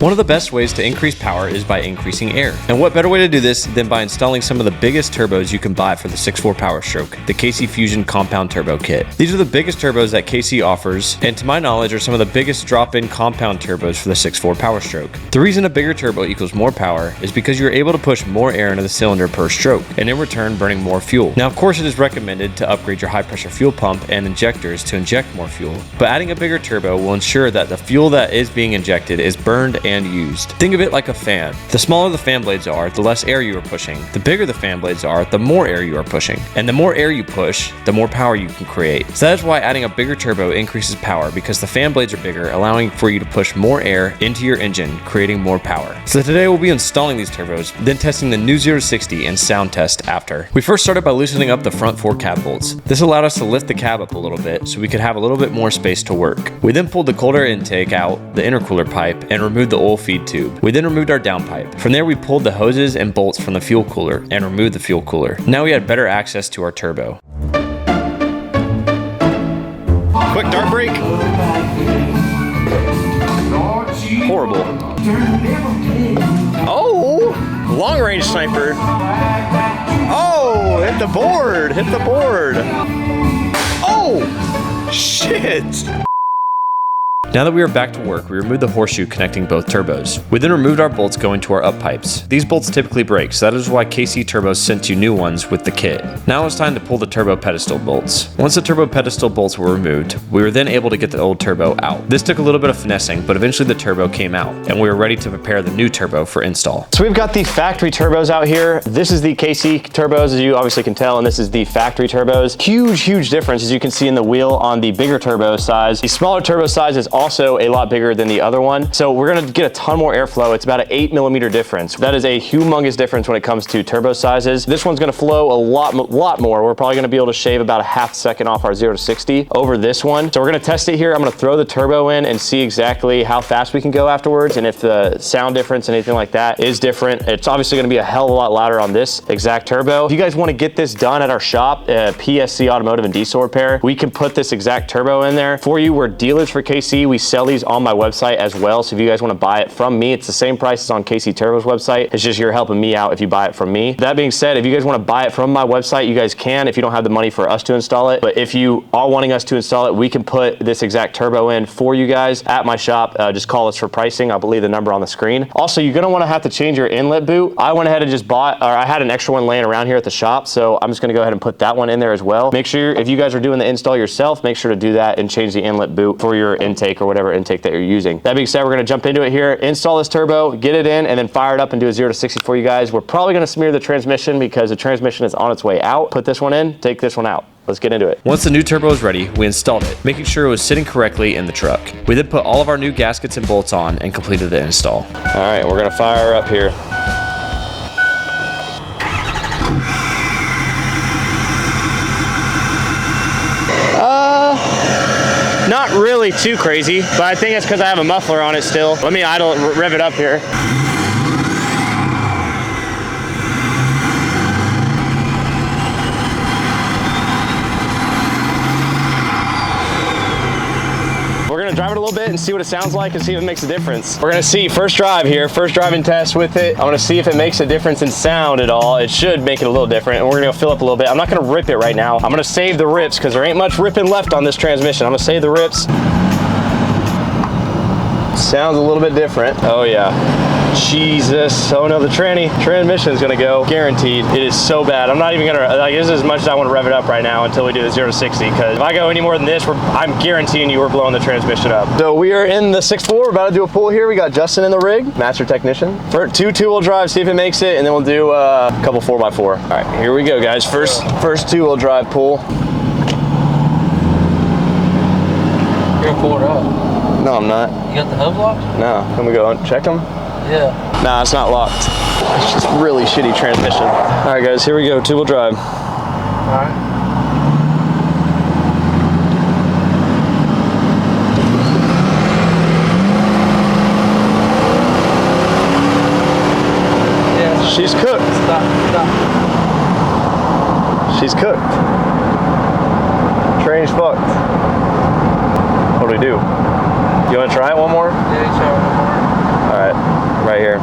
One of the best ways to increase power is by increasing air. And what better way to do this than by installing some of the biggest turbos you can buy for the 6.4 Powerstroke, the KC Fusion Compound Turbo Kit. These are the biggest turbos that KC offers, and to my knowledge are some of the biggest drop-in compound turbos for the 6.4 Powerstroke. The reason a bigger turbo equals more power is because you're able to push more air into the cylinder per stroke, and in return burning more fuel. Now of course it is recommended to upgrade your high pressure fuel pump and injectors to inject more fuel, but adding a bigger turbo will ensure that the fuel that is being injected is burned and used. Think of it like a fan. The smaller the fan blades are, the less air you are pushing. The bigger the fan blades are, the more air you are pushing. And the more air you push, the more power you can create. So that is why adding a bigger turbo increases power, because the fan blades are bigger, allowing for you to push more air into your engine, creating more power. So today we'll be installing these turbos, then testing the new 0 to 60 and sound test after. We first started by loosening up the front 4 cab bolts. This allowed us to lift the cab up a little bit so we could have a little bit more space to work. We then pulled the cold air intake out, the intercooler pipe, and removed the oil feed tube. We then removed our downpipe. From there we pulled the hoses and bolts from the fuel cooler and removed the fuel cooler. Now we had better access to our turbo. Quick dart brake. Horrible. Oh, long range sniper. Oh, hit the board, hit the board. Oh, shit. Now that we are back to work, we removed the horseshoe connecting both turbos. We then removed our bolts going to our up pipes. These bolts typically break, so that is why KC Turbos sent you new ones with the kit. Now it's time to pull the turbo pedestal bolts. Once the turbo pedestal bolts were removed, we were then able to get the old turbo out. This took a little bit of finessing, but eventually the turbo came out, and we were ready to prepare the new turbo for install. So we've got the factory turbos out here. This is the KC turbos, as you obviously can tell, and this is the factory turbos. Huge difference, as you can see in the wheel on the bigger turbo size. The smaller turbo size is also a lot bigger than the other one. So we're gonna get a ton more airflow. It's about an 8mm difference. That is a humongous difference when it comes to turbo sizes. This one's gonna flow a lot more. We're probably gonna be able to shave about a half second off our 0 to 60 over this one. So we're gonna test it here. I'm gonna throw the turbo in and see exactly how fast we can go afterwards, and if the sound difference and anything like that is different. It's obviously gonna be a hell of a lot louder on this exact turbo. If you guys wanna get this done at our shop, PSC Automotive and Diesel Repair, we can put this exact turbo in there for you. We're dealers for KC. We sell these on my website as well, so if you guys want to buy it from me, it's the same price as on KC Turbo's website. It's just you're helping me out if you buy it from me. That being said, if you guys want to buy it from my website, you guys can if you don't have the money for us to install it. But if you are wanting us to install it, we can put this exact turbo in for you guys at my shop. Just call us for pricing. I'll leave the number on the screen. Also, you're going to want to have to change your inlet boot. I went ahead and just bought, or I had an extra one laying around here at the shop, so I'm just going to go ahead and put that one in there as well. Make sure, if you guys are doing the install yourself, make sure to do that and change the inlet boot for your intake or whatever intake that you're using. That being said, we're gonna jump into it here, install this turbo, get it in, and then fire it up and do a 0 to 60 for you guys. We're probably gonna smear the transmission because the transmission is on its way out. Put this one in, take this one out. Let's get into it. Once the new turbo was ready, we installed it, making sure it was sitting correctly in the truck. We then put all of our new gaskets and bolts on and completed the install. All right, we're gonna fire up here. Not really too crazy, but I think it's because I have a muffler on it still. Let me rev it up here. We're gonna drive it a little bit and see what it sounds like and see if it makes a difference. We're gonna see first drive here, first driving test with it. I wanna see if it makes a difference in sound at all. It should make it a little different, and we're gonna go fill up a little bit. I'm not gonna rip it right now. I'm gonna save the rips because there ain't much ripping left on this transmission. I'm gonna save the rips. Sounds a little bit different. Oh yeah. Jesus. Oh no, the transmission is gonna go, guaranteed. It is so bad. I'm not even gonna, like, this is as much as I want to rev it up right now until we do the 0 to 60, because if I go any more than this, I'm guaranteeing you we're blowing the transmission up. So we are in the 6.4, we're about to do a pull here. We got Justin in the rig, master technician. For two two-wheel drive, see if it makes it, and then we'll do a couple 4x4. All right, here we go, guys. First two-wheel drive pull. You're gonna pull it up. No, I'm not. You got the hubs locked? No. Can we go and check them? Yeah. Nah, it's not locked. It's just really shitty transmission. All right, guys, here we go. Two-wheel drive. All right. Yeah. She's cooked. Stop. She's cooked. Train's fucked. What do we do? You want to try it one more? Yeah, you try one more. right, right here.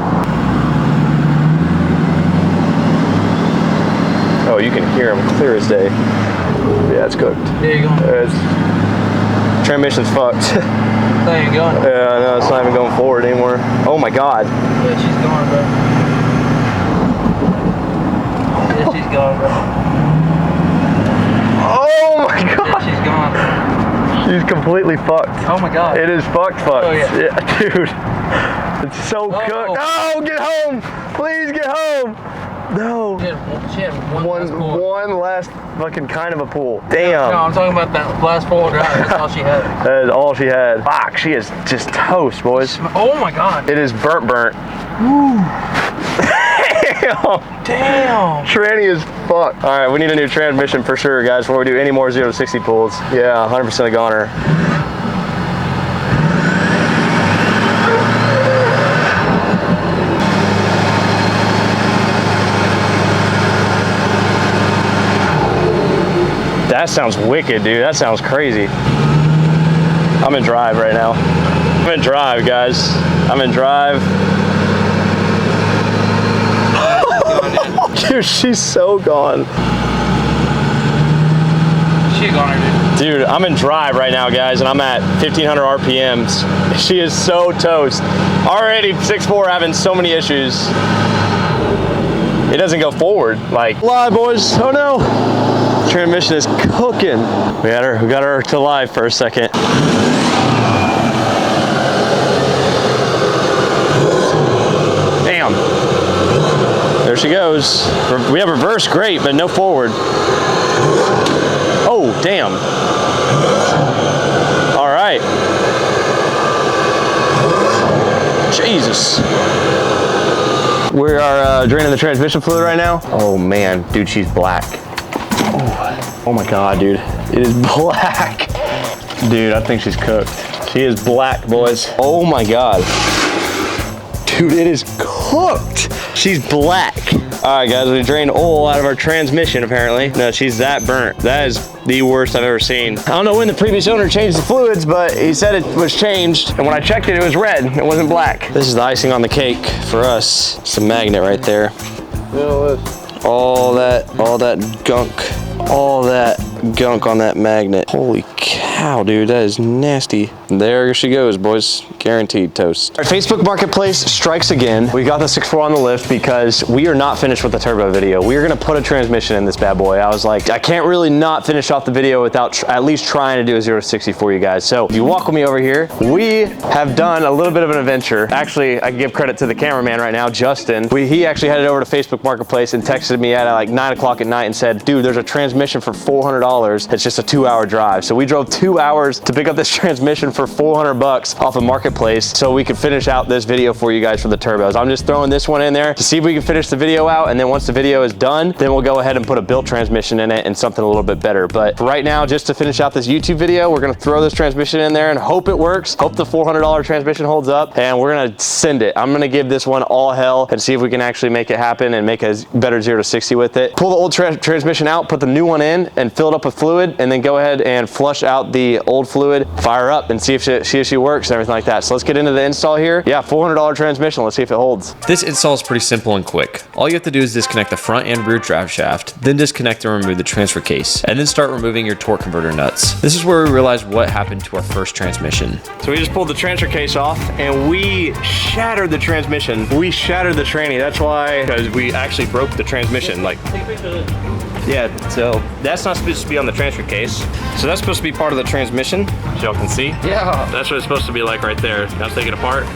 Oh, you can hear them clear as day. Yeah, it's cooked. There you go. Transmission's fucked. There you go. Yeah, no, it's not even going forward anymore. Oh my God. Yeah, she's gone, bro. Yeah, she's gone, bro. Oh my God. Yeah, she's gone. She's completely fucked. Oh my God. It is fucked. Oh yeah. Dude. It's so cooked. No, get home. Please get home. No. She had one last fucking kind of a pull. Damn. No, I'm talking about that last 4-wheel drive. That's all she had. That is all she had. Fuck, she is just toast, boys. Oh my God. It is burnt. Ooh. Damn. Tranny is fucked. All right, we need a new transmission for sure, guys, before we do any more 0 to 60 pulls. Yeah, 100% a goner. That sounds wicked, dude. That sounds crazy. I'm in drive right now. I'm in drive, guys. I'm in drive. Dude, she's so gone. She gone, dude. Dude, I'm in drive right now, guys, and I'm at 1,500 RPMs. She is so toast. Already 6.4 having so many issues. It doesn't go forward. Like, live, boys. Oh no. Transmission is cooking. We got her to live for a second. Damn. There she goes. We have reverse, great, but no forward. Oh, damn. All right. Jesus. We are draining the transmission fluid right now. Oh man, dude, she's black. Oh my God, dude. It is black. Dude, I think she's cooked. She is black, boys. Oh my God. Dude, it is cooked. She's black. All right, guys, we drained oil out of our transmission, apparently. No, she's that burnt. That is the worst I've ever seen. I don't know when the previous owner changed the fluids, but he said it was changed. And when I checked it, it was red. It wasn't black. This is the icing on the cake for us. It's a magnet right there. All that gunk on that magnet. Holy cow, dude, that is nasty. There she goes, boys. Guaranteed toast. All right, Facebook Marketplace strikes again. We got the 6.4 on the lift because we are not finished with the turbo video. We are gonna put a transmission in this bad boy. I was like, I can't really not finish off the video without at least trying to do a 0 to 60 for you guys. So if you walk with me over here, we have done a little bit of an adventure. Actually, I can give credit to the cameraman right now, Justin. He actually headed over to Facebook Marketplace and texted me at like 9 o'clock at night and said, dude, there's a transmission for $400. It's just a 2-hour drive. So we drove 2 hours to pick up this transmission for $400 off of Marketplace so we could finish out this video for you guys for the turbos. I'm just throwing this one in there to see if we can finish the video out, and then once the video is done, then we'll go ahead and put a built transmission in it and something a little bit better. But right now, just to finish out this YouTube video, we're gonna throw this transmission in there and hope it works. Hope the $400 transmission holds up, and we're gonna send it. I'm gonna give this one all hell and see if we can actually make it happen and make a better 0 to 60 with it. Pull the old transmission out, put the new one in, and fill it up with fluid, and then go ahead and flush out the old fluid, fire up, and see if she works and everything like that. So let's get into the install here. Yeah, $400 transmission. Let's see if it holds. This install is pretty simple and quick. All you have to do is disconnect the front and rear drive shaft, then disconnect and remove the transfer case, and then start removing your torque converter nuts. This is where we realized what happened to our first transmission. So we just pulled the transfer case off and we shattered the transmission. We shattered the tranny. That's why, because we actually broke the transmission. Like, yeah, so that's not supposed to be on the transfer case. So that's supposed to be part of the transmission, as y'all can see. Yeah. That's what it's supposed to be like right there. Now take it apart.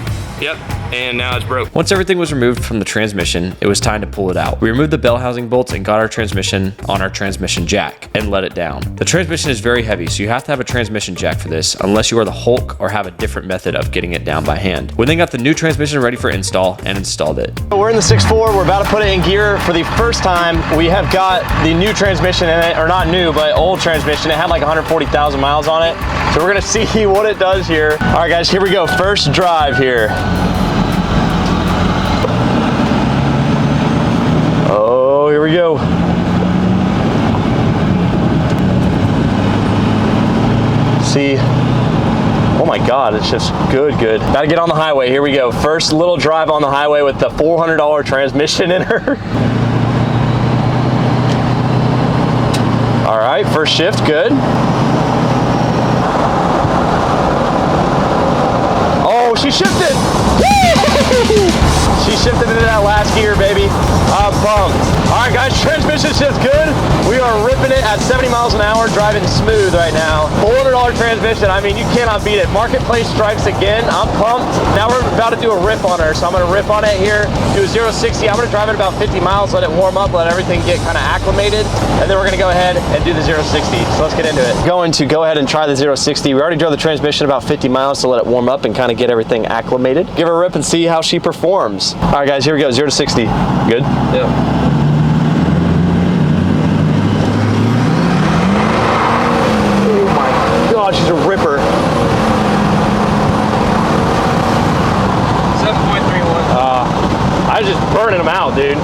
Yep, and now it's broke. Once everything was removed from the transmission, it was time to pull it out. We removed the bell housing bolts and got our transmission on our transmission jack and let it down. The transmission is very heavy, so you have to have a transmission jack for this, unless you are the Hulk or have a different method of getting it down by hand. We then got the new transmission ready for install and installed it. We're in the 6.4, we're about to put it in gear for the first time. We have got the new transmission in it, or not new, but old transmission. It had like 140,000 miles on it. So we're gonna see what it does here. All right guys, here we go, first drive here. Oh, here we go. See, oh my God, it's just good. Gotta get on the highway. Here we go. First little drive on the highway with the $400 transmission in her. All right, first shift, good. Oh, she shifted. She shifted into that last gear, baby. I'm pumped. All right, guys, transmission shift's good. We are ripping it at 70 miles an hour, driving smooth right now. $400 transmission, I mean, you cannot beat it. Marketplace strikes again. I'm pumped. Now we're about to do a rip on her, so I'm gonna rip on it here, do a 0-60. I'm gonna drive it about 50 miles, let it warm up, let everything get kind of acclimated, and then we're gonna go ahead and do the 0-60. So let's get into it. Going to go ahead and try the 0-60. We already drove the transmission about 50 miles to let it warm up and kind of get everything acclimated. Give her a rip and see how she performs. All right, guys, here we go, 0-60. Good? Yeah. She's a ripper. 7.31. I was just burning them out, dude.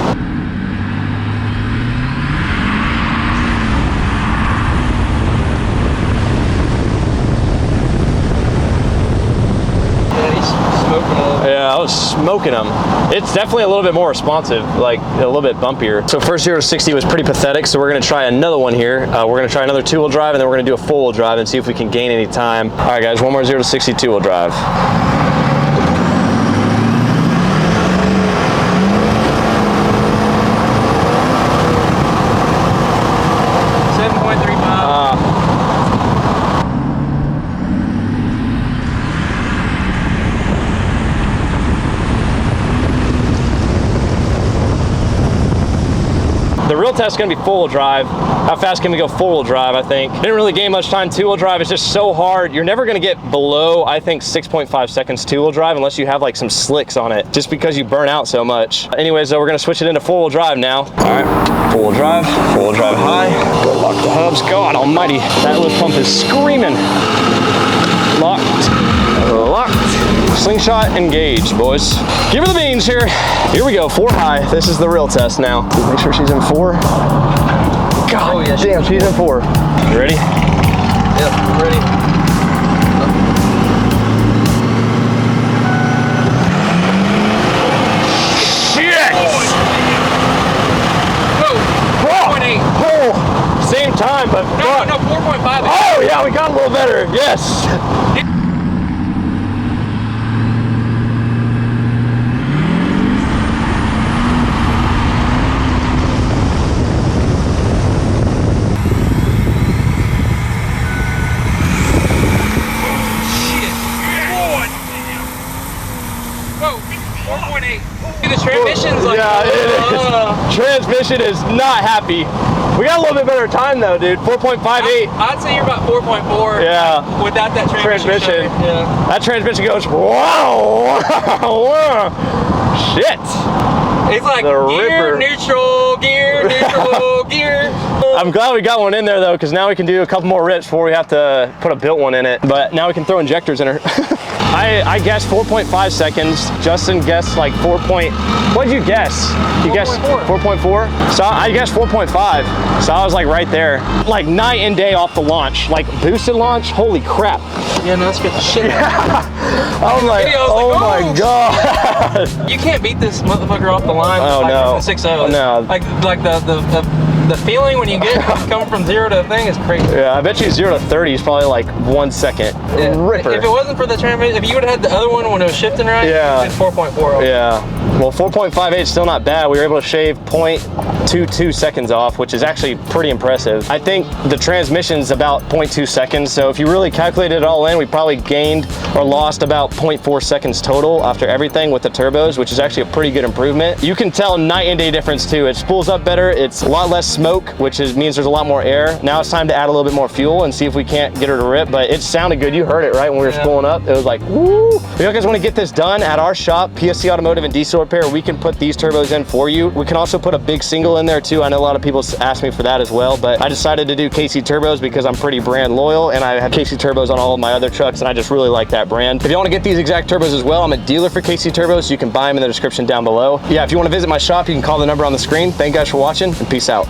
Yeah, he's smoking a little. Yeah, I was smoking them. It's definitely a little bit more responsive, like a little bit bumpier. So first 0-60 was pretty pathetic, so we're gonna try another one here. We're gonna try another two-wheel drive, and then we're gonna do a four-wheel drive and see if we can gain any time. All right, guys, one more 0-60 two-wheel drive. The real test is going to be four-wheel drive. How fast can we go four-wheel drive, I think. Didn't really gain much time two-wheel drive. It's just so hard. You're never going to get below, I think, 6.5 seconds two-wheel drive unless you have like some slicks on it, just because you burn out so much. Anyways, though, we're going to switch it into four-wheel drive now. All right, four-wheel drive high. Go lock the hubs. God almighty, that lift pump is screaming. Locked. Slingshot engaged, boys. Give her the beans here. Here we go, 4 high. This is the real test now. Make sure she's in 4. God damn, she's in 4. You ready? Yep, I'm ready. Shit! Whoa, 4.8. Oh, same time, but fuck. No, 4.5. Oh yeah, we got a little better, yes. The transmission's like, yeah, it is. Transmission is not happy. We got a little bit better time though, dude. 4.58. I'd say you're about 4.4. Yeah. Without that transmission. Yeah. That transmission goes, wow. Shit. It's like the gear, ripper. neutral, gear, neutral, gear. I'm glad we got one in there though, because now we can do a couple more rips before we have to put a built one in it. But now we can throw injectors in her. I guessed 4.5 seconds. Justin guessed like 4. What'd you guess? You guessed 4.4? So I guessed 4.5. So I was like right there. Like night and day off the launch. Like boosted launch, holy crap. Yeah, no, let's get the shit out. I'm like, oh my god. You can't beat this motherfucker off the line. Oh like no. 6.0. No. Like the feeling when you get coming from 0 to a thing is crazy. Yeah, I bet you 0 to 30 is probably like 1 second. Yeah. Ripper. If it wasn't for the transmission, if you would have had the other one when it was shifting right, yeah, it's 4.4. Yeah. Well, 4.58 is still not bad. We were able to shave 0.22 seconds off, which is actually pretty impressive. I think the transmission's about 0.2 seconds. So if you really calculated it all in, we probably gained or lost about 0.4 seconds total after everything with the turbos, which is actually a pretty good improvement. You can tell night and day difference too. It spools up better. It's a lot less smoke, which means there's a lot more air. Now it's time to add a little bit more fuel and see if we can't get her to rip, but it sounded good. You heard it, right? When we were spooling up, it was like, woo. If you guys want to get this done at our shop, PSC Automotive and Diesel Repair, we can put these turbos in for you. We can also put a big single in there too. I know a lot of people ask me for that as well, but I decided to do KC turbos because I'm pretty brand loyal and I have KC turbos on all of my other trucks and I just really like that brand. If you want to get these exact turbos as well, I'm a dealer for KC turbos, so you can buy them in the description down below. Yeah, if you want to visit my shop, you can call the number on the screen. Thank you guys for watching and peace out.